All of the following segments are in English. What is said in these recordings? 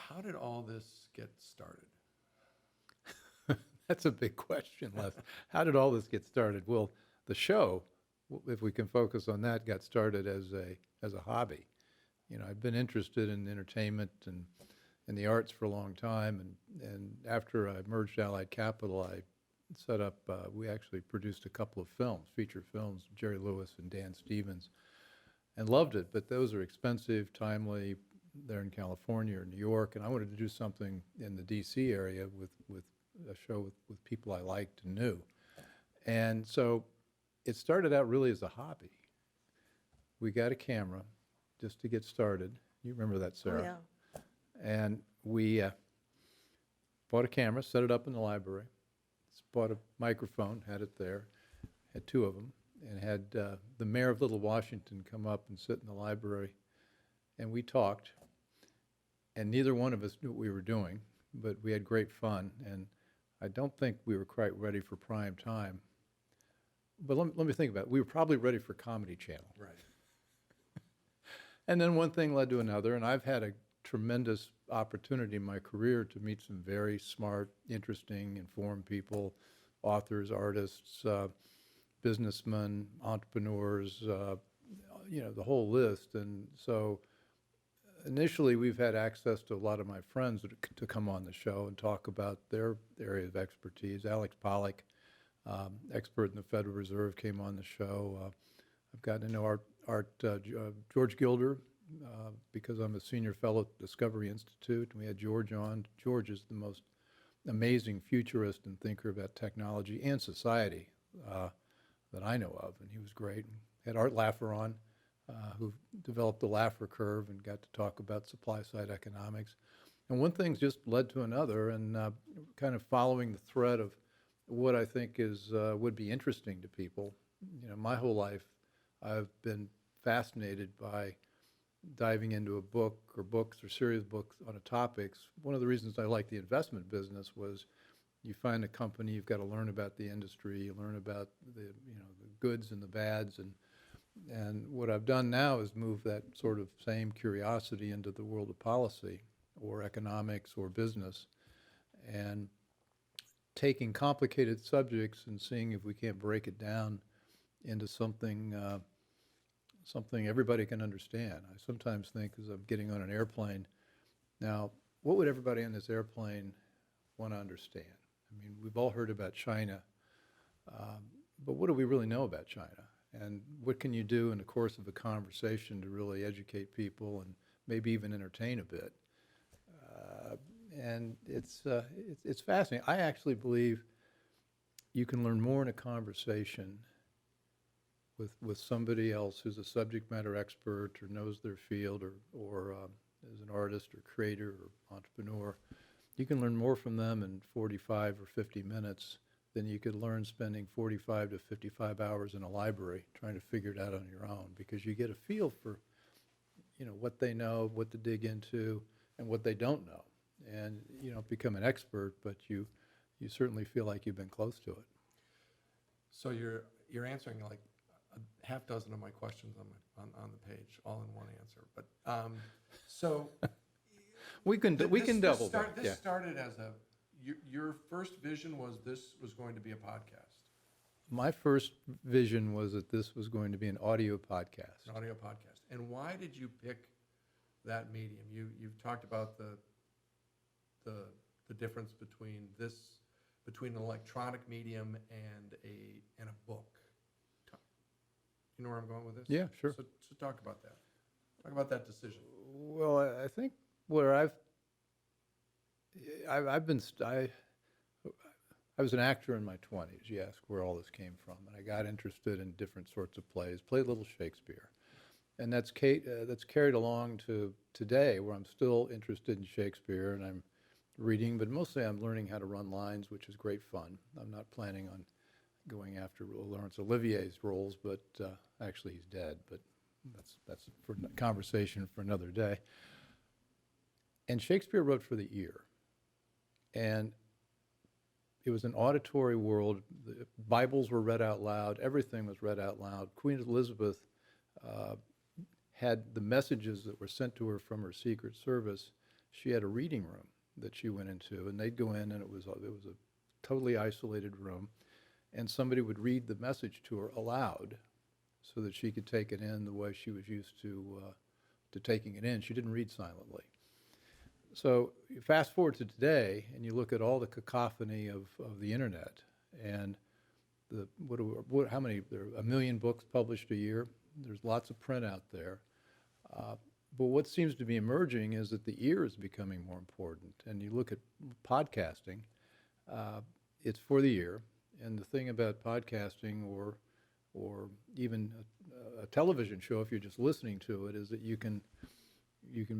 how did all this get started? That's a big question, Les. How did all this get started? Well, the show, if we can focus on that, got started as a hobby. I'd been interested in entertainment and in the arts for a long time, and after I merged Allied Capital, I set up. We actually produced a couple of films, feature films, Jerry Lewis and Dan Stevens, and loved it. But those are expensive, timely. They're in California or New York, and I wanted to do something in the D.C. area with a show with people I liked and knew. And so it started out really as a hobby. We got a camera just to get started. You remember that, Sarah? Oh, yeah. And we bought a camera, set it up in the library, bought a microphone, had it there, had two of them, and had the mayor of Little Washington come up and sit in the library. And we talked, and neither one of us knew what we were doing, but we had great fun. And I don't think we were quite ready for prime time. But let me think about it. We were probably ready for Comedy Channel. Right. And then one thing led to another, and I've had a tremendous opportunity in my career to meet some very smart, interesting, informed people, authors, artists, businessmen, entrepreneurs, the whole list. And so initially we've had access to a lot of my friends to come on the show and talk about their area of expertise. Alex Pollock, expert in the Federal Reserve, came on the show. I've gotten to know George Gilder, because I'm a senior fellow at Discovery Institute, and we had George on. George is the most amazing futurist and thinker about technology and society that I know of, and he was great. And had Art Laffer on, who developed the Laffer curve and got to talk about supply-side economics. And one thing's just led to another, and kind of following the thread of what I think would be interesting to people. My whole life I've been fascinated by diving into a book or books or series of books on a topic. One of the reasons I like the investment business was you find a company, you've got to learn about the industry, you learn about the goods and the bads, and what I've done now is move that sort of same curiosity into the world of policy or economics or business, and taking complicated subjects and seeing if we can't break it down into something everybody can understand. I sometimes think as I'm getting on an airplane, now, what would everybody on this airplane want to understand? I mean, we've all heard about China, but what do we really know about China? And what can you do in the course of a conversation to really educate people and maybe even entertain a bit? And it's fascinating. I actually believe you can learn more in a conversation with somebody else who's a subject matter expert or knows their field or is an artist or creator or entrepreneur. You can learn more from them in 45 or 50 minutes than you could learn spending 45 to 55 hours in a library trying to figure it out on your own, because you get a feel for what they know, what to dig into, and what they don't know. And you don't become an expert, but you certainly feel like you've been close to it. So you're answering like a half dozen of my questions on the page, all in one answer. But so we can double that. This started as your first vision was this was going to be a podcast. My first vision was that this was going to be an audio podcast. An audio podcast. And why did you pick that medium? You've talked about the difference between an electronic medium and a book. You know where I'm going with this? Yeah, sure. So talk about that. Talk about that decision. Well, I think where I was an actor in my 20s. You ask where all this came from, and I got interested in different sorts of plays. Played a little Shakespeare, and that's carried along to today, where I'm still interested in Shakespeare, and I'm reading, but mostly I'm learning how to run lines, which is great fun. I'm not planning on going after Laurence Olivier's roles, but actually he's dead, but that's for a conversation for another day. And Shakespeare wrote for the ear, and it was an auditory world. The Bibles were read out loud. Everything was read out loud. Queen Elizabeth had the messages that were sent to her from her Secret Service she had a reading room that she went into, and they'd go in, and it was a totally isolated room, and somebody would read the message to her aloud so that she could take it in the way she was used to taking it in. She didn't read silently. So you fast forward to today, and you look at all the cacophony of the internet, and how many? There are 1 million books published a year. There's lots of print out there. But what seems to be emerging is that the ear is becoming more important. And you look at podcasting, it's for the ear. And the thing about podcasting or even a television show, if you're just listening to it, is that you can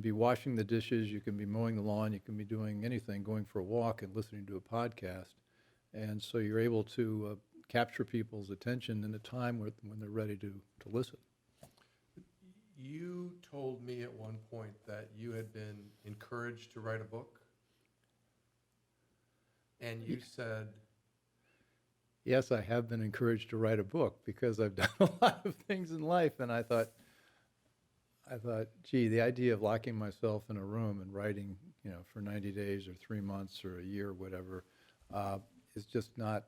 be washing the dishes, you can be mowing the lawn, you can be doing anything, going for a walk and listening to a podcast. And so you're able to capture people's attention in a time when they're ready to listen. You told me at one point that you had been encouraged to write a book. And you said... Yes, I have been encouraged to write a book because I've done a lot of things in life, and I thought, gee, the idea of locking myself in a room and writing, for 90 days or 3 months or a year or whatever, is just not,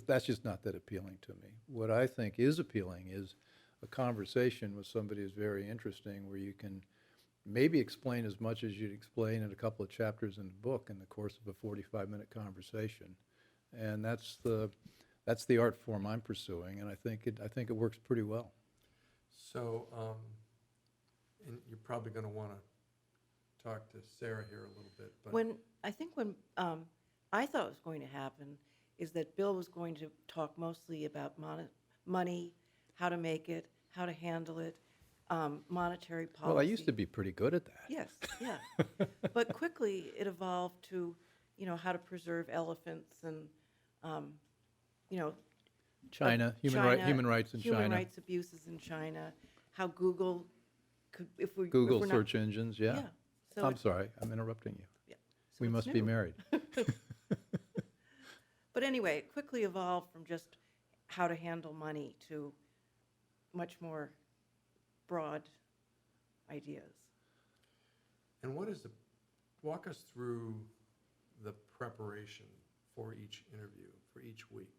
that's just not that appealing to me. What I think is appealing is a conversation with somebody who's very interesting, where you can maybe explain as much as you'd explain in a couple of chapters in the book in the course of a 45-minute conversation. And that's the art form I'm pursuing, and I think it works pretty well. So, and you're probably going to want to talk to Sarah here a little bit. But When I thought it was going to happen is that Bill was going to talk mostly about money, how to make it, how to handle it, monetary policy. Well, I used to be pretty good at that. Yes, yeah. But quickly it evolved to, how to preserve elephants and, China, human rights in China. Human rights abuses in China, how Google could, Google if we're search engines, yeah. Yeah. So I'm sorry, I'm interrupting you. Yeah. So We it's must be new. married. But anyway, it quickly evolved from just how to handle money to much more broad ideas. And walk us through the preparation for each interview, for each week.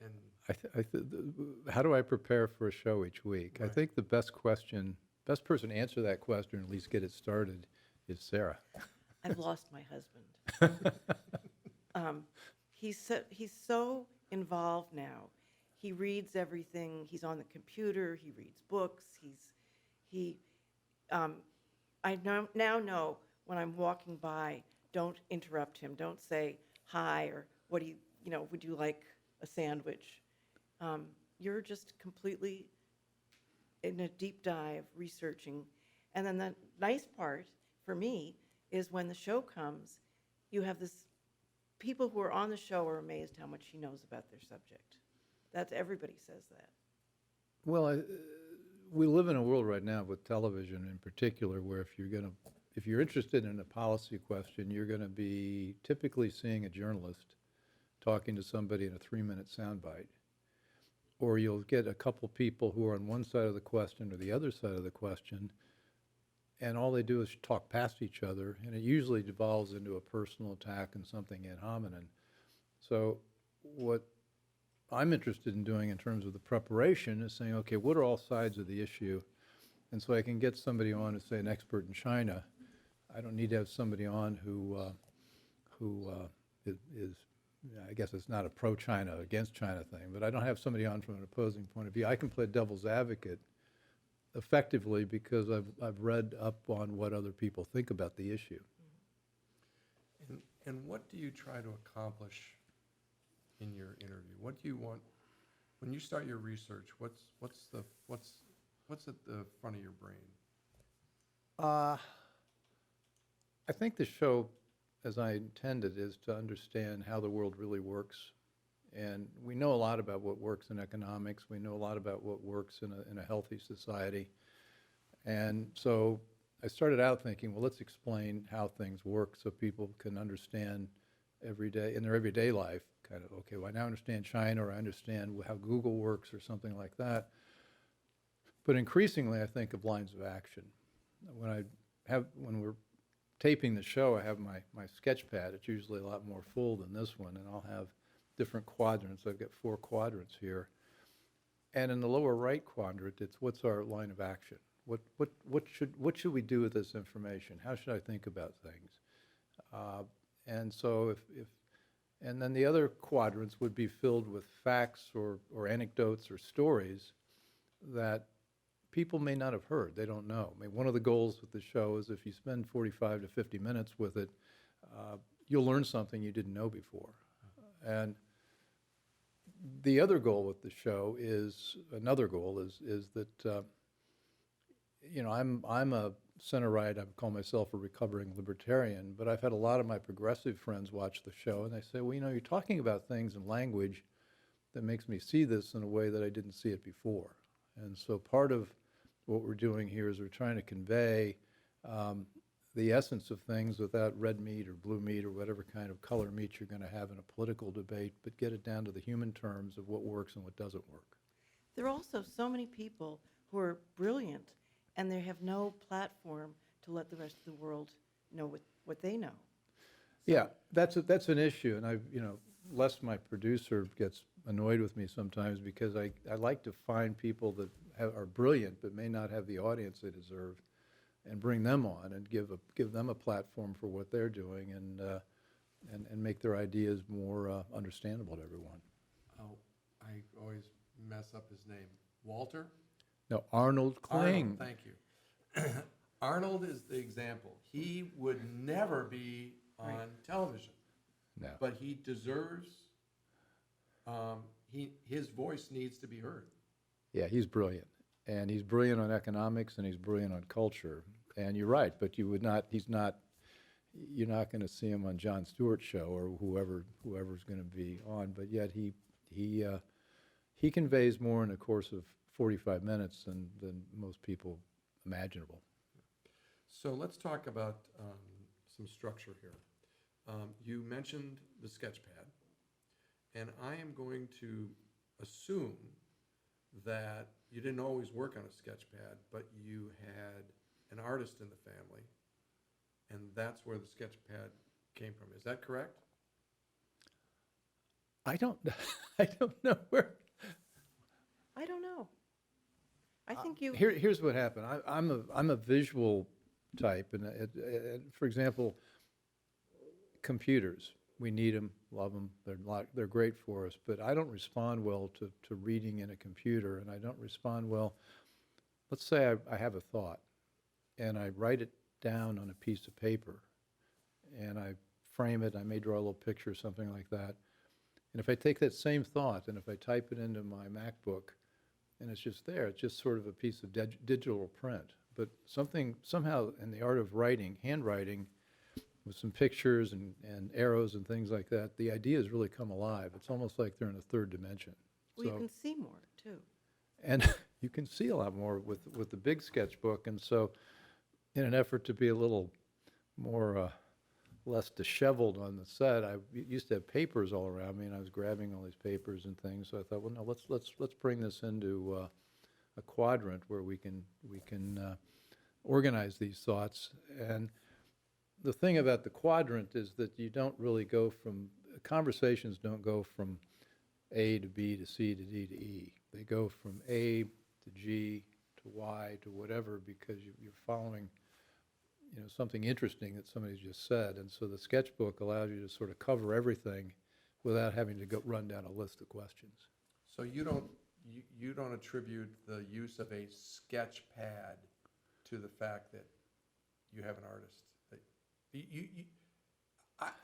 And How do I prepare for a show each week? Right. I think the best person to answer that question, at least get it started, is Sarah. I've lost my husband. He's so involved now. He reads everything. He's on the computer. He reads books. I now know when I'm walking by, don't interrupt him. Don't say hi or what do you, would you like a sandwich? You're just completely in a deep dive researching. And then the nice part for me is when the show comes, you have people who are on the show are amazed how much he knows about their subject. Everybody says that. Well, we live in a world right now with television in particular where if you're interested in a policy question, you're going to be typically seeing a journalist talking to somebody in a 3-minute soundbite. Or you'll get a couple people who are on one side of the question or the other side of the question, and all they do is talk past each other, and it usually devolves into a personal attack and something ad hominem. So what I'm interested in doing in terms of the preparation is saying, okay, what are all sides of the issue? And so I can get somebody on who's, say, an expert in China. I don't need to have somebody on who is, I guess it's not a pro-China, against China thing, but I don't have somebody on from an opposing point of view. I can play devil's advocate effectively because I've read up on what other people think about the issue. And what do you try to accomplish in your interview? What do you want when you start your research? What's at the front of your brain? I think the show, as I intended, is to understand how the world really works. And we know a lot about what works in economics. We know a lot about what works in a healthy society. And so I started out thinking, well, let's explain how things work so people can understand in their everyday life, kind of, okay, well, I now understand China, or I understand how Google works or something like that. But increasingly, I think of lines of action. When we're taping the show, I have my sketch pad. It's usually a lot more full than this one, and I'll have different quadrants. I've got 4 quadrants here. And in the lower right quadrant, it's what's our line of action? What should we do with this information? How should I think about things? And so and then the other quadrants would be filled with facts or anecdotes or stories that people may not have heard. They don't know. I mean, one of the goals with the show is if you spend 45 to 50 minutes with it, you'll learn something you didn't know before. And the other goal with the show is that I'm a center right. I call myself a recovering libertarian, but I've had a lot of my progressive friends watch the show, and they say, well, you're talking about things in language that makes me see this in a way that I didn't see it before. And so part of what we're doing here is we're trying to convey the essence of things without red meat or blue meat or whatever kind of color meat you're going to have in a political debate, but get it down to the human terms of what works and what doesn't work. There are also so many people who are brilliant, and they have no platform to let the rest of the world know what they know. Yeah, that's an issue, and Les, my producer, gets annoyed with me sometimes because I like to find people that are brilliant but may not have the audience they deserve, and bring them on and give them a platform for what they're doing, and make their ideas more understandable to everyone. Oh, I always mess up his name. Walter? No, Arnold Kling. Arnold, thank you. Arnold is the example. He would never be on television. No. But he deserves, his voice needs to be heard. Yeah, he's brilliant. And he's brilliant on economics, and he's brilliant on culture. And you're right, but you're not going to see him on Jon Stewart's show or whoever's going to be on. But yet he conveys more in a course of 45 minutes than most people imaginable. So let's talk about some structure here. You mentioned the sketchpad, and I am going to assume that you didn't always work on a sketchpad, but you had an artist in the family, and that's where the sketchpad came from. Is that correct? I don't know where. I don't know. I think you. Here's what happened. I'm a visual type, and for example, computers. We need them, love them. They're great for us. But I don't respond well to reading in a computer, and I don't respond well. Let's say I have a thought, and I write it down on a piece of paper, and I frame it. I may draw a little picture, something like that. And if I take that same thought, and if I type it into my MacBook, and it's just there, it's just sort of a piece of digital print. But somehow in the art of writing, handwriting, with some pictures and arrows and things like that, the ideas really come alive. It's almost like they're in a third dimension. Well, you can see more, too. And you can see a lot more with the big sketchbook. And so in an effort to be a little more, less disheveled on the set, I used to have papers all around me, and I was grabbing all these papers and things. So I thought, well, no, let's bring this into a quadrant where we can organize these thoughts. And the thing about the quadrant is that you don't really conversations don't go from A to B to C to D to E. They go from A to G to Y to whatever, because you're following something interesting that somebody's just said. And so the sketchbook allows you to sort of cover everything without having to run down a list of questions. So you don't attribute the use of a sketch pad to the fact that you have an artist.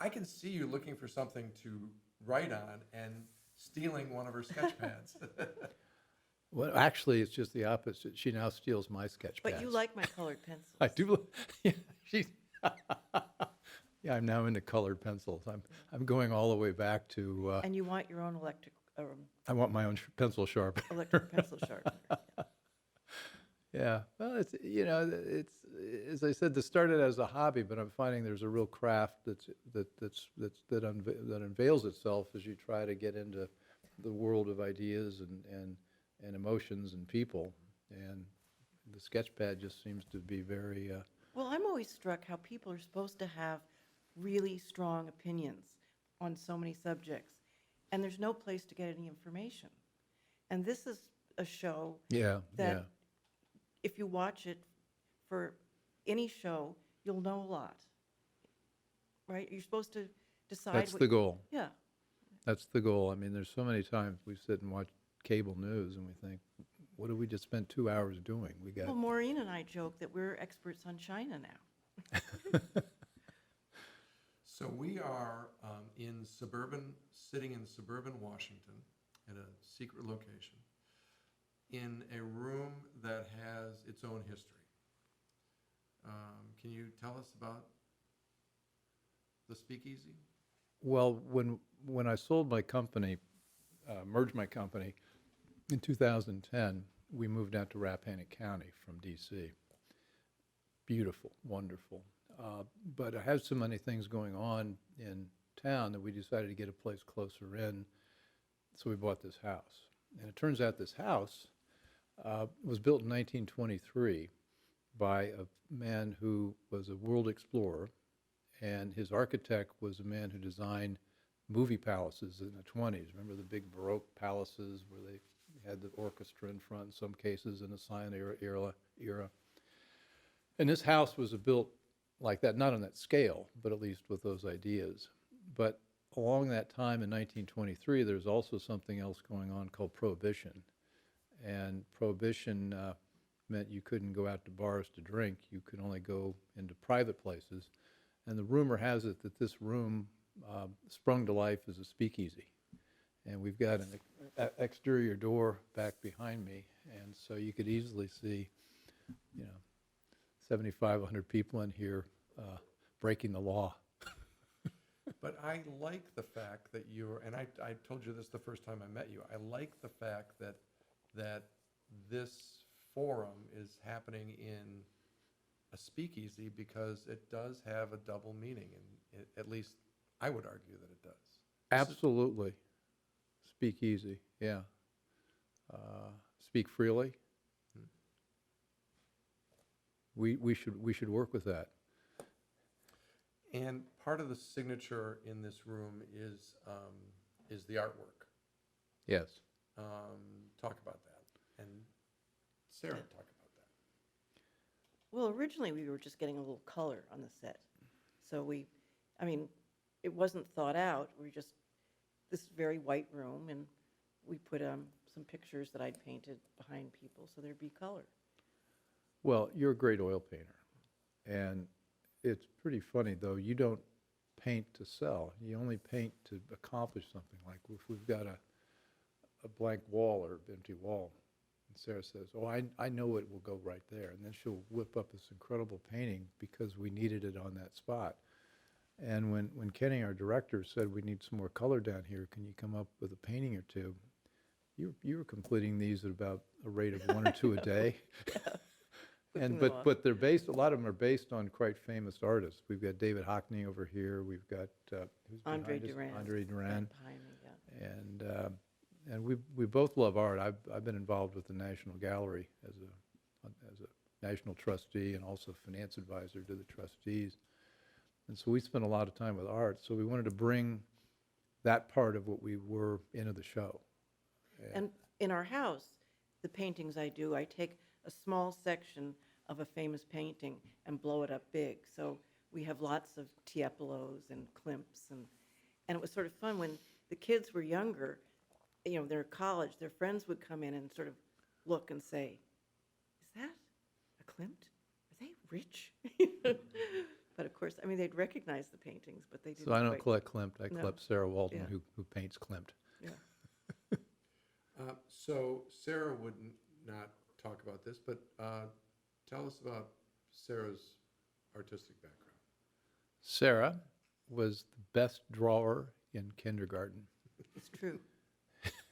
I can see you looking for something to write on and stealing one of her sketch pads. Well, actually, it's just the opposite. She now steals my sketch pads. But you like my colored pencils. I do. Yeah, yeah, I'm now into colored pencils. I'm going all the way back to. And you want your own electric I want my own pencil sharpener. electric pencil sharpener. Yeah, well, it's as I said, this started as a hobby, but I'm finding there's a real craft that unveils itself as you try to get into the world of ideas and emotions and people, and the sketchpad just seems to be very Well, I'm always struck how people are supposed to have really strong opinions on so many subjects, and there's no place to get any information. And this is a show Yeah, yeah. that if you watch it for any show, you'll know a lot, right? You're supposed to decide That's what. the goal. Yeah, That's the goal. I mean, there's so many times we sit and watch cable news and we think, what did we just spend 2 hours doing? We got, well, Maureen and I joke that we're experts on China now. So we are sitting in suburban Washington at a secret location in a room that has its own history. Can you tell us about the Speakeasy? well, when I sold my company, merged my company in 2010, we moved out to Rappahannock County from DC. Beautiful, wonderful. But I had so many things going on in town that we decided to get a place closer in, so we bought this house. And it turns out this house was built in 1923 by a man who was a world explorer, and his architect was a man who designed movie palaces in the 20s. Remember the big Baroque palaces where they had the orchestra in front in some cases in the silent era. And this house was built like that, not on that scale, but at least with those ideas. But along that time in 1923, there's also something else going on called Prohibition. And Prohibition meant you couldn't go out to bars to drink. You could only go into private places. And the rumor has it that this room sprung to life as a speakeasy. And we've got an exterior door back behind me, and so you could easily see, 7,500 people in here breaking the law. But I like the fact that and I told you this the first time I met you, I like the fact that this forum is happening in a speakeasy because it does have a double meaning, and at least I would argue that it does. Absolutely. Speak easy, yeah. Speak freely. We should work with that. And part of the signature in this room is the artwork. Yes. Talk about that. And Sarah, talk about that. Well, originally we were just getting a little color on the set. So it wasn't thought out. We just, this very white room, and we put some pictures that I'd painted behind people so there'd be color. Well, you're a great oil painter, and it's pretty funny, though. You don't paint to sell. You only paint to accomplish something. Like if we've got a blank wall or empty wall, and Sarah says, oh, I know it will go right there. And then she'll whip up this incredible painting because we needed it on that spot. And when Kenny, our director, said we need some more color down here, can you come up with a painting or two? You were completing these at about a rate of 1 or 2 a day. And but they're based, a lot of them are based on quite famous artists. We've got David Hockney over here. We've got who's Andre behind us? Duran. Andre Duran. Behind me, yeah. And we both love art. I've been involved with the National Gallery as a national trustee and also finance advisor to the trustees. And so we spent a lot of time with art. So we wanted to bring that part of what we were into the show. And in our house, the paintings I do, I take a small section of a famous painting and blow it up big. So we have lots of Tiepolos and Klimts, and it was sort of fun when the kids were younger. They're in college. Their friends would come in and sort of look and say, "Is that a Klimt? Are they rich?" But of course, they'd recognize the paintings, but they didn't. So I don't collect Klimt. I No. collect Sarah Walton, Yeah. who paints Klimt. Yeah. So Sarah would not talk about this, but tell us about Sarah's artistic background. Sarah was the best drawer in kindergarten. It's true.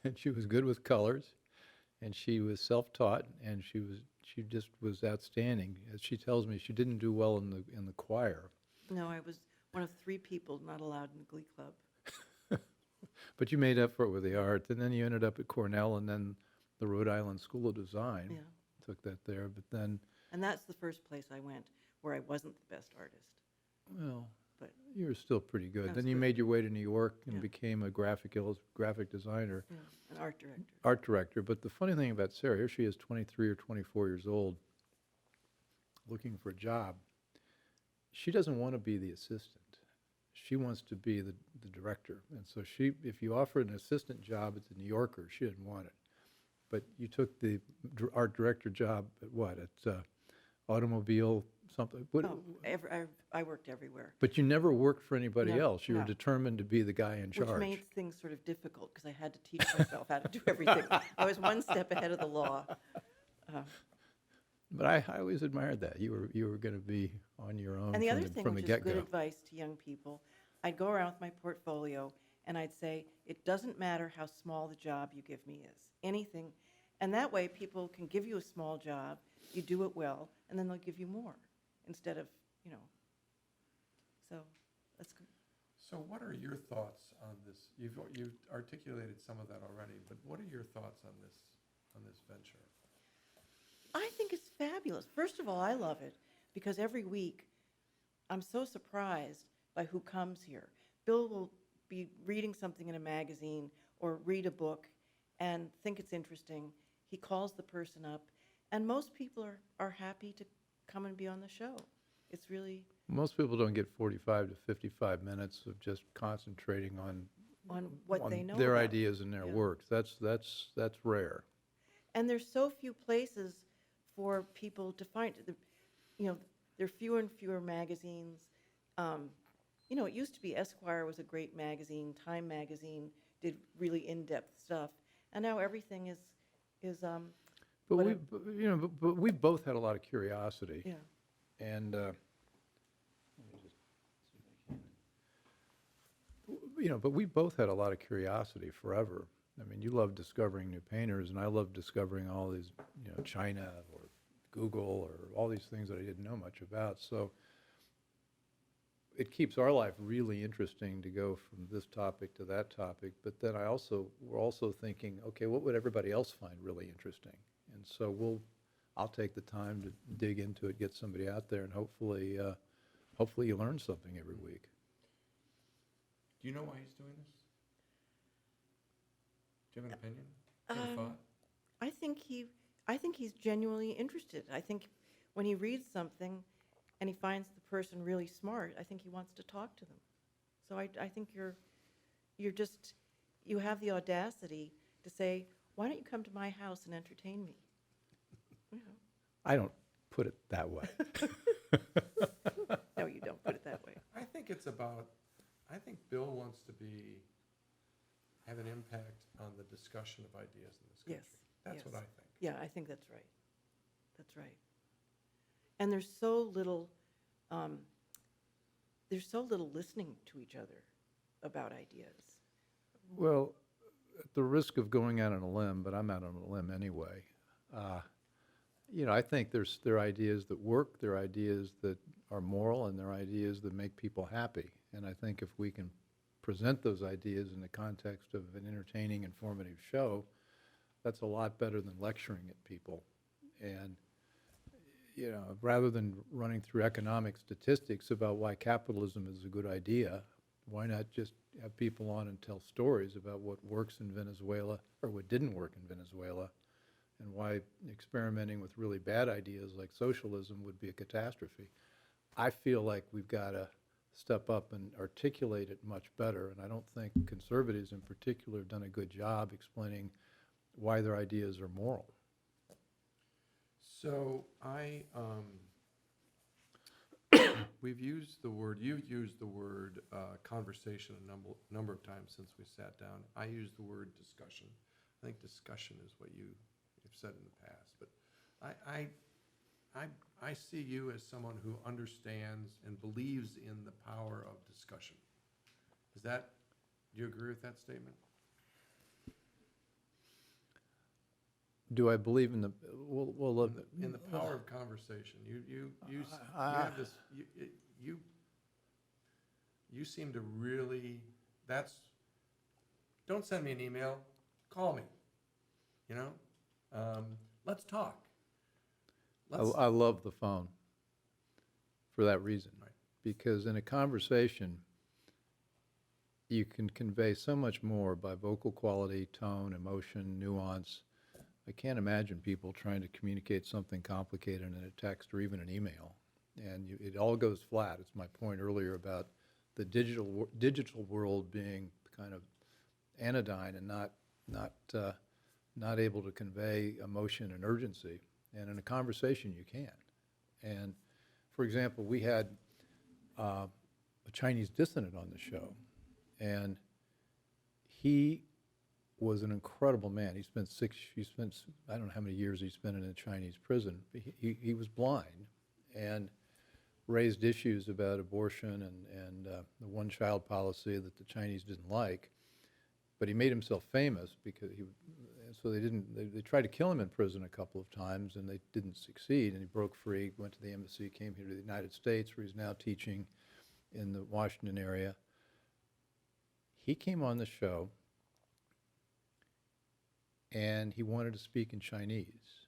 And she was good with colors, and she was self-taught, and she just was outstanding. As she tells me, she didn't do well in the choir, No, I was one of 3 people not allowed in the Glee Club. but you made up for it with the art. And then you ended up at Cornell, and then the Rhode Island School of Design. Yeah. Took that there, but then And that's the first place I went, where I wasn't the best artist. Well, But you were still pretty good. I Then was you good. made your way to New York and Yeah. became a graphic designer, yeah, an art director. art director. But the funny thing about Sarah, here she is 23 or 24 years old, looking for a job. She doesn't want to be the assistant. She wants to be the director. And so if you offered an assistant job at the New Yorker, she didn't want it. But you took the art director job at what? At automobile something? What? Oh, I worked everywhere, But you never worked for anybody No, else. You were no. determined to be the guy in charge. which made things sort of difficult because I had to teach myself how to do everything. I was one step ahead of the law. But I always admired that. You were going to be on your own And the other thing, from the which is good get-go. advice to young people, I'd go around with my portfolio and I'd say, it doesn't matter how small the job you give me is, anything. And that way, people can give you a small job, you do it well, and then they'll give you more instead of, so that's good. So what are your thoughts on this? You've articulated some of that already, but what are your thoughts on this venture? I think it's fabulous. First of all, I love it because every week I'm so surprised by who comes here. Bill will be reading something in a magazine or read a book and think it's interesting. He calls the person up, and most people are happy to come and be on the show. It's really Most people don't get 45 to 55 minutes of just concentrating on what they know their about. ideas and their Yeah. works. That's rare. And there's so few places for people to find it. There are fewer and fewer magazines. It used to be Esquire was a great magazine. Time magazine did really in-depth stuff, and now everything is But What we, a- but we've both had a lot of curiosity. yeah. And, let me just see if I can. But we both had a lot of curiosity forever. I mean, you love discovering new painters, and I love discovering all these, China or Google or all these things that I didn't know much about. So it keeps our life really interesting to go from this topic to that topic. But then we're also thinking, okay, what would everybody else find really interesting? And so I'll take the time to dig into it, get somebody out there, and hopefully you learn something every week. Do you know why he's doing this? Do you have an opinion? Do you have a thought? I think he's genuinely interested. I think when he reads something and he finds the person really smart, I think he wants to talk to them. So I think you have the audacity to say, why don't you come to my house and entertain me? I don't put it that way. No, you don't put it that way. I think Bill wants to have an impact on the discussion of ideas in this country. Yes, That's yes. what I think. Yeah, I think that's right. That's right. And there's so little listening to each other about ideas. Well, at the risk of going out on a limb, but I'm out on a limb anyway, I think there are ideas that work, there are ideas that are moral, and there are ideas that make people happy. And I think if we can present those ideas in the context of an entertaining, informative show, that's a lot better than lecturing at people. And, rather than running through economic statistics about why capitalism is a good idea, why not just have people on and tell stories about what works in Venezuela or what didn't work in Venezuela, and why experimenting with really bad ideas like socialism would be a catastrophe. I feel like we've got to step up and articulate it much better, and I don't think conservatives in particular have done a good job explaining why their ideas are moral. So you've used the word conversation a number of times since we sat down. I use the word discussion. I think discussion is what you've said in the past. But I see you as someone who understands and believes in the power of discussion. Do you agree with that statement? Do I believe in the, In the power of conversation? You have this. You seem to really. Don't send me an email. Call me. Let's talk. I love the phone. for that reason. Right. Because in a conversation, you can convey so much more by vocal quality, tone, emotion, nuance. I can't imagine people trying to communicate something complicated in a text or even an email. And it all goes flat. It's my point earlier about the digital world being kind of anodyne and not able to convey emotion and urgency. And in a conversation, you can. And for example, we had a Chinese dissident on the show, and he was an incredible man. He spent I don't know how many years he spent in a Chinese prison. But he was blind and raised issues about abortion and the one-child policy that the Chinese didn't like. But he made himself famous because so they tried to kill him in prison a couple of times, and they didn't succeed, and he broke free, went to the embassy, came here to the United States, where he's now teaching in the Washington area. He came on the show, and he wanted to speak in Chinese.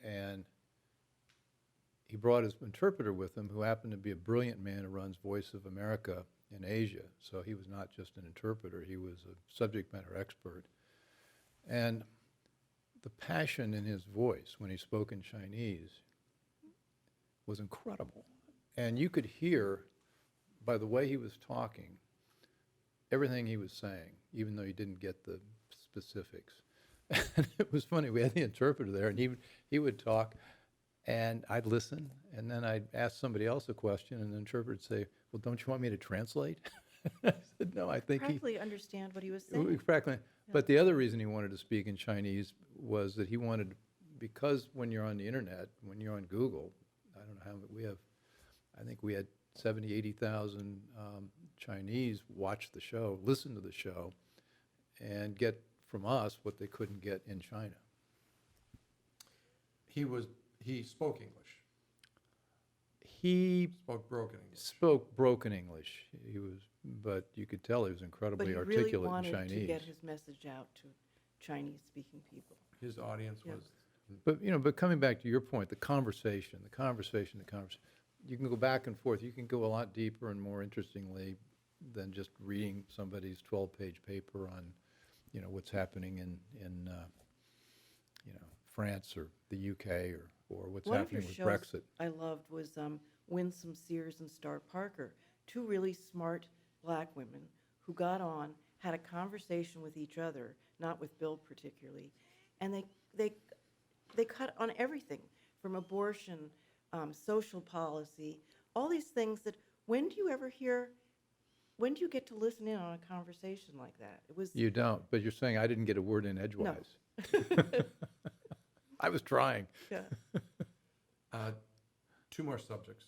And he brought his interpreter with him, who happened to be a brilliant man who runs Voice of America in Asia. So he was not just an interpreter, he was a subject matter expert. And the passion in his voice when he spoke in Chinese was incredible. And you could hear, by the way he was talking, everything he was saying, even though he didn't get the specifics. And it was funny, we had the interpreter there, and he would talk, and I'd listen, and then I'd ask somebody else a question, and the interpreter would say, well, don't you want me to translate? I said, no, I think Practically understand what he was saying. Practically. Yeah. But the other reason he wanted to speak in Chinese was that he wanted, because when you're on the internet, when you're on Google, I don't know how we have, I think we had 70, 80,000 Chinese watch the show, listen to the show, and get from us what they couldn't get in China. He spoke English. He spoke broken English. Spoke broken English. But you could tell he was incredibly articulate in Chinese. But he really wanted to get his message out to Chinese-speaking people. His audience was. But coming back to your point, the conversation. You can go back and forth. You can go a lot deeper and more interestingly than just reading somebody's 12-page paper on, what's happening in France or the UK or what's happening with Brexit. One of your shows I loved was Winsome Sears and Star Parker, two really smart black women who got on, had a conversation with each other, not with Bill particularly, and they cut on everything from abortion, social policy, all these things that when do you get to listen in on a conversation like that? You don't, but you're saying I didn't get a word in edgewise. No. I was trying. Yeah. Two more subjects.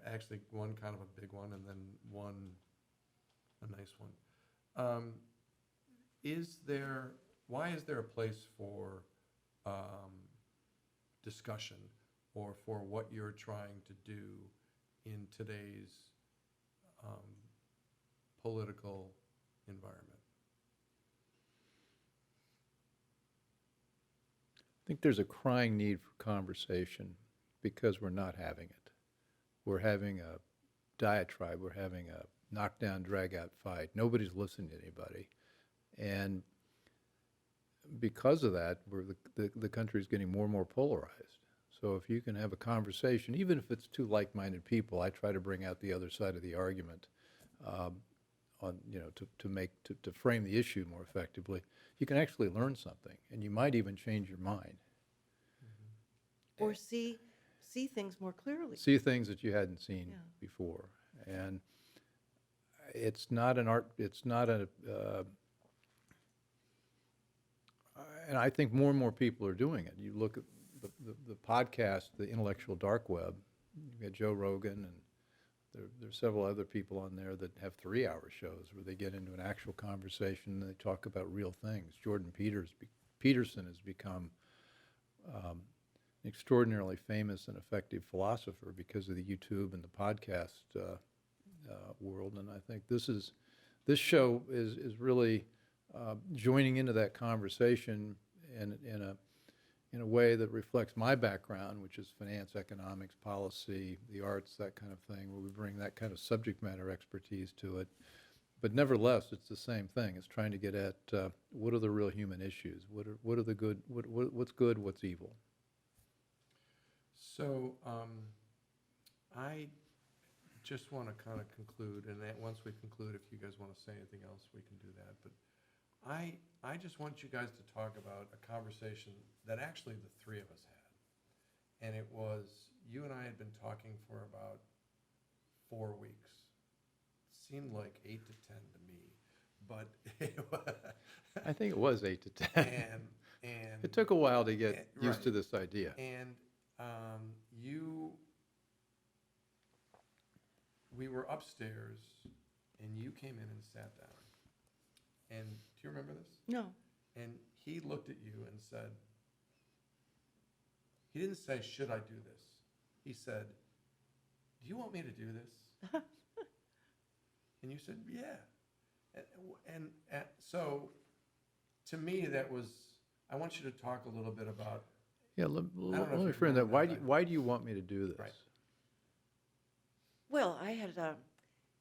Actually, one kind of a big one, and then one a nice one. Why is there a place for discussion or for what you're trying to do in today's political environment? I think there's a crying need for conversation because we're not having it. We're having a diatribe. We're having a knockdown, drag-out fight. Nobody's listening to anybody. And because of that, the country's getting more and more polarized. So if you can have a conversation, even if it's two like-minded people, I try to bring out the other side of the argument to frame the issue more effectively. You can actually learn something, and you might even change your mind. Mm-hmm. Or see things more clearly. See things that you hadn't seen before. And it's not an art, and I think more and more people are doing it. You look at the podcast, the intellectual dark web, you got Joe Rogan, and there's several other people on there that have 3-hour shows where they get into an actual conversation and they talk about real things. Jordan Peterson has become an extraordinarily famous and effective philosopher because of the YouTube and the podcast world, and I think this show is really joining into that conversation in in a way that reflects my background, which is finance, economics, policy, the arts, that kind of thing, where we bring that kind of subject matter expertise to it. But nevertheless, it's the same thing. It's trying to get at what are the real human issues? What are the good? What's good? What's evil? So I just want to kind of conclude, and then once we conclude, if you guys want to say anything else, we can do that. But I just want you guys to talk about a conversation that actually the three of us had. And it was, you and I had been talking for about 4 weeks. Seemed like 8 to 10 to me, but it was, I think it was 8 to 10. and It took a while to get used right. to this idea. And we were upstairs, and you came in and sat down. And do you remember this? No. And he looked at you and said, he didn't say, should I do this? He said, do you want me to do this? And you said, yeah. And so to me, that was, I want you to talk a little bit about. Yeah, I don't know let if me you frame that. remember Why do you want me to do this? Right. Well,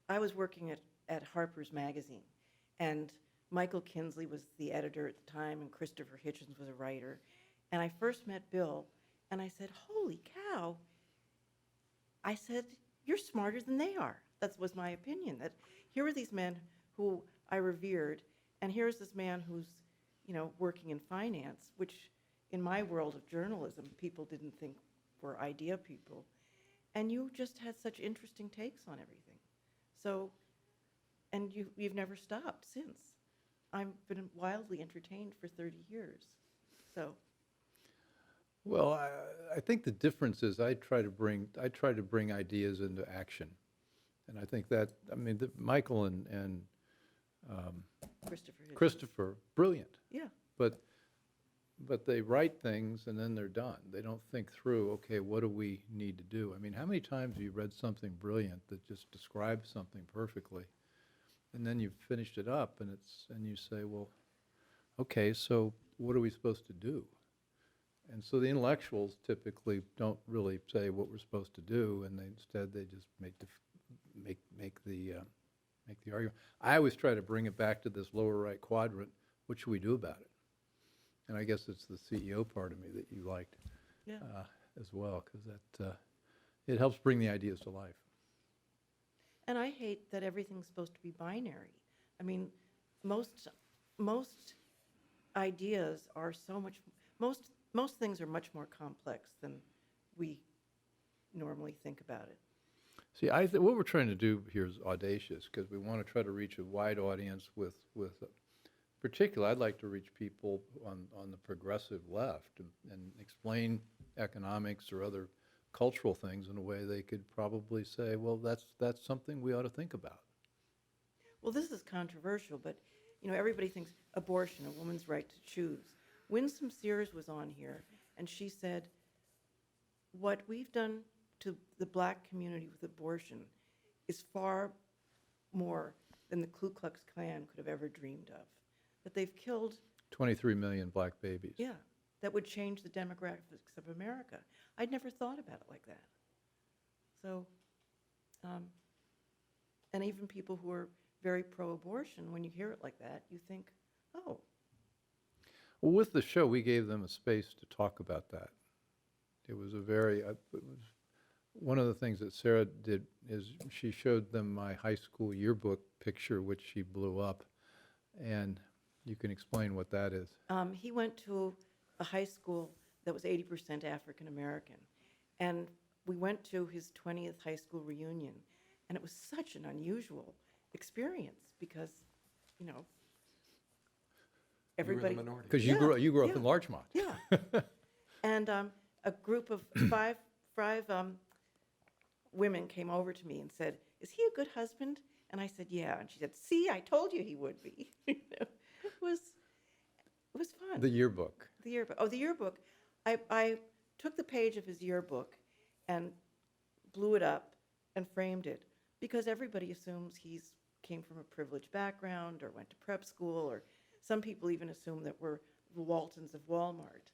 I was working at Harper's Magazine, and Michael Kinsley was the editor at the time, and Christopher Hitchens was a writer. And I first met Bill, and I said, holy cow. I said, you're smarter than they are. That was my opinion, that here were these men who I revered, and here's this man who's, working in finance, which in my world of journalism, people didn't think were idea people. And you just had such interesting takes on everything. So, and you've never stopped since. I've been wildly entertained for 30 years. So. Well, I think the difference is I try to bring ideas into action. And I think that, Michael and Christopher, brilliant. Yeah. But they write things and then they're done. They don't think through, okay, what do we need to do? How many times have you read something brilliant that just describes something perfectly, and then you've finished it up and you say, well, okay, so what are we supposed to do? And so the intellectuals typically don't really say what we're supposed to do, and instead they just make the argument. I always try to bring it back to this lower right quadrant. What should we do about it? And I guess it's the CEO part of me that you liked, Yeah. as well, because that it helps bring the ideas to life. And I hate that everything's supposed to be binary. Most ideas are so much, most things are much more complex than we normally think about it. See, what we're trying to do here is audacious, because we want to try to reach a wide audience with particularly, I'd like to reach people on the progressive left and explain economics or other cultural things in a way they could probably say, well, that's something we ought to think about. Well, this is controversial, but everybody thinks abortion, a woman's right to choose. Winsome Sears was on here, and she said, what we've done to the black community with abortion is far more than the Ku Klux Klan could have ever dreamed of. That they've killed 23 million black babies. Yeah, that would change the demographics of America. I'd never thought about it like that. So, and even people who are very pro-abortion, when you hear it like that, you think, oh. Well, with the show, we gave them a space to talk about that. It was one of the things that Sarah did is she showed them my high school yearbook picture, which she blew up, and you can explain what that is. He went to a high school that was 80% African American, and we went to his 20th high school reunion, and it was such an unusual experience because, everybody. You were the minority. Because you grew up in Larchmont. Yeah. And a group of five women came over to me and said, is he a good husband? And I said, yeah. And she said, see, I told you he would be. It was fun. The yearbook. The yearbook. Oh, the yearbook. I took the page of his yearbook and blew it up and framed it because everybody assumes he's came from a privileged background or went to prep school, or some people even assume that we're the Waltons of Walmart.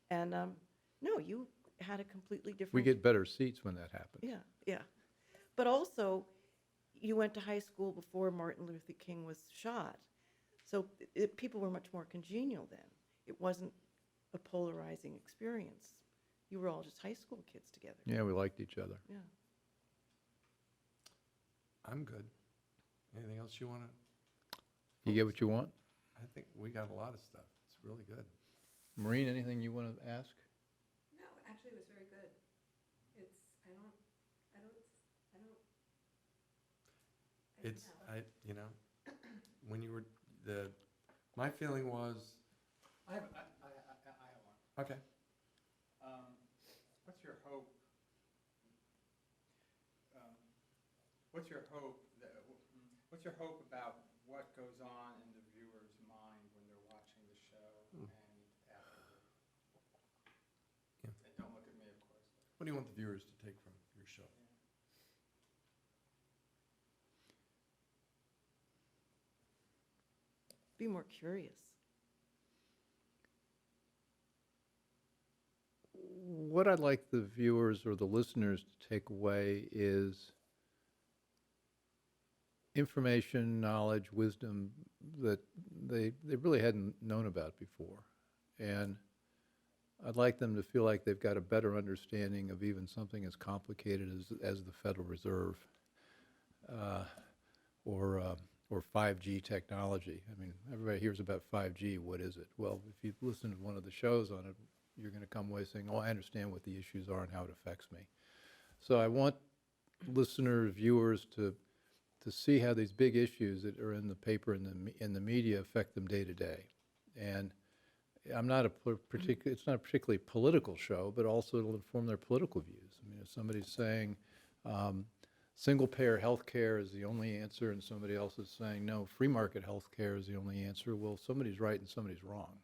And, no, you had a completely different. We get better seats when that happens. Yeah, yeah. But also, you went to high school before Martin Luther King was shot. So people were much more congenial then. It wasn't a polarizing experience. You were all just high school kids together. Yeah, we liked each other. Yeah. I'm good. Anything else you want to? You get what you want? I think we got a lot of stuff. It's really good. Maureen, anything you want to ask? No, actually, it was very good. It's, I don't It's, know. you know, when you were, my feeling was, I have one. okay, What's your hope? What's your hope what's your hope about what goes on in the viewer's mind when they're watching the show and afterward? Yeah. And don't look at me, of course. what do you want the viewers to take from your show? Be more curious. What I'd like the viewers or the listeners to take away is information, knowledge, wisdom that they really hadn't known about before. And I'd like them to feel like they've got a better understanding of even something as complicated as the Federal Reserve or 5G technology. I mean, everybody hears about 5G. What is it? Well, if you listen to one of the shows on it, you're going to come away saying, oh, I understand what the issues are and how it affects me. So I want listeners, viewers to see how these big issues that are in the paper and in the media affect them day to day. And I'm not it's not a particularly political show, but also it'll inform their political views. I mean, if somebody's saying single-payer health care is the only answer and somebody else is saying, no, free market health care is the only answer, well, somebody's right and somebody's wrong.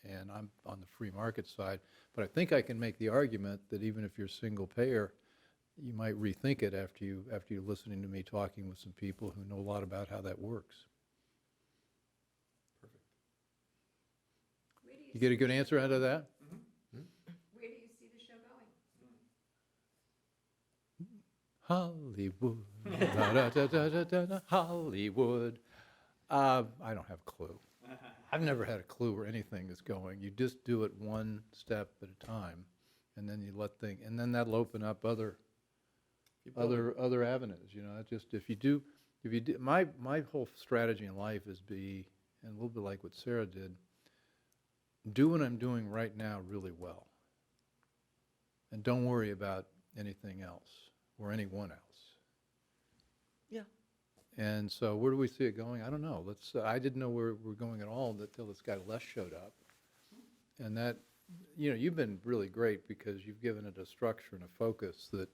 And I'm on the free market side. But I think I can make the argument that even if you're single-payer, you might rethink it after you're listening to me talking with some people who know a lot about how that works. Perfect. Where do You get a good answer out of that? Where do you see the show going? Hollywood, da-da-da-da-da-da, Hollywood. I don't have a clue. I've never had a clue where anything is going. You just do it one step at a time, and then you let things, and then that'll open up other avenues. You know, it just if you do, my whole strategy in life is and a little bit like what Sarah did, do what I'm doing right now really well, and don't worry about anything else or anyone else. Yeah. And so where do we see it going? I don't know. I didn't know where we're going at all until this guy Les showed up. And that, you've been really great because you've given it a structure and a focus that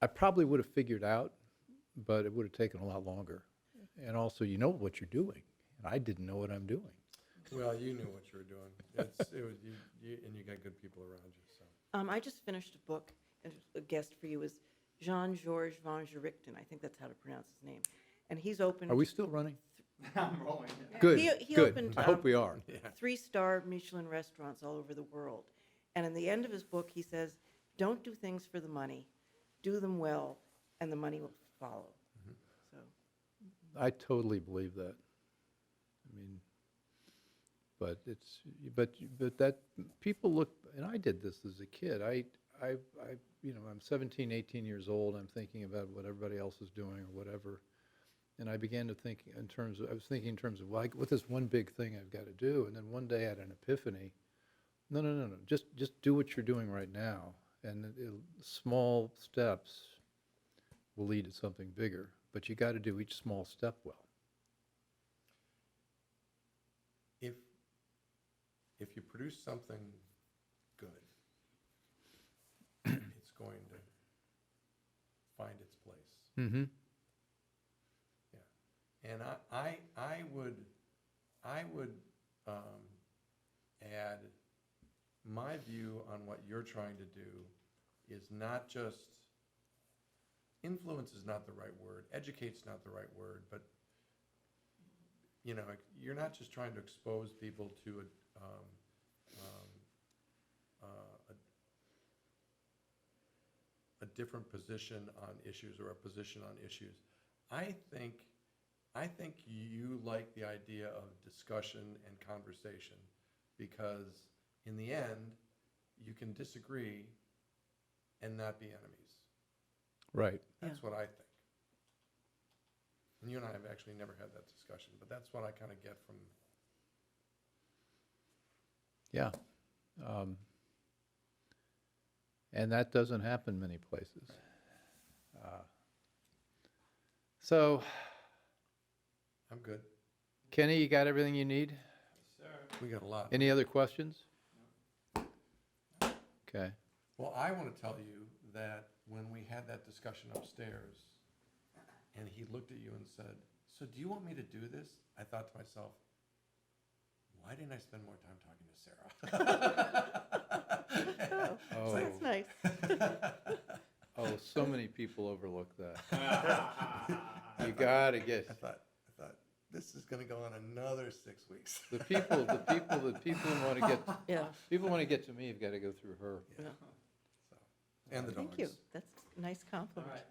I probably would have figured out, but it would have taken a lot longer. And also, you know what you're doing. And I didn't know what I'm doing. Well, you knew what you were doing. It was and you got good people around you. So I just finished a book, and a guest for you is Jean-Georges von Jericton. I think that's how to pronounce his name. And he's opened. Are we still running? I'm rolling. Good, He good. opened, I hope we are. 3-star Michelin restaurants all over the world. And in the end of his book, he says, don't do things for the money. Do them well, and the money will follow. So, I totally believe that. I mean, but that people look, and I did this as a kid. I'm 17, 18 years old. I'm thinking about what everybody else is doing or whatever. And I began to think I was thinking in terms of like, what's this one big thing I've got to do? And then one day I had an epiphany. No. Just do what you're doing right now. And small steps will lead to something bigger. But you got to do each small step well. if you produce something good, it's going to find its place. Mm-hmm. Yeah, and I would add my view on what you're trying to do is not just, influence is not the right word, educate's not the right word, but you're not just trying to expose people to different position on issues or a position on issues. I think you like the idea of discussion and conversation because in the end, you can disagree and not be enemies. Right. That's what I think. And you and I have actually never had that discussion, but that's what I kind of get from, Yeah. And that doesn't happen many places. So, I'm good. Kenny, you got everything you need? We got a lot. Any other questions? Okay. Well, I want to tell you that when we had that discussion upstairs, and he looked at you and said, "So do you want me to do this?" I thought to myself, why didn't I spend more time talking to Sarah? Oh, that's nice. Oh, so many people overlook that. You gotta get, I thought, this is going to go on another 6 weeks. the people who want to get, Yeah, people want to get to me have got to go through her. yeah. So, and the dogs. Thank you. That's a nice All compliment. right.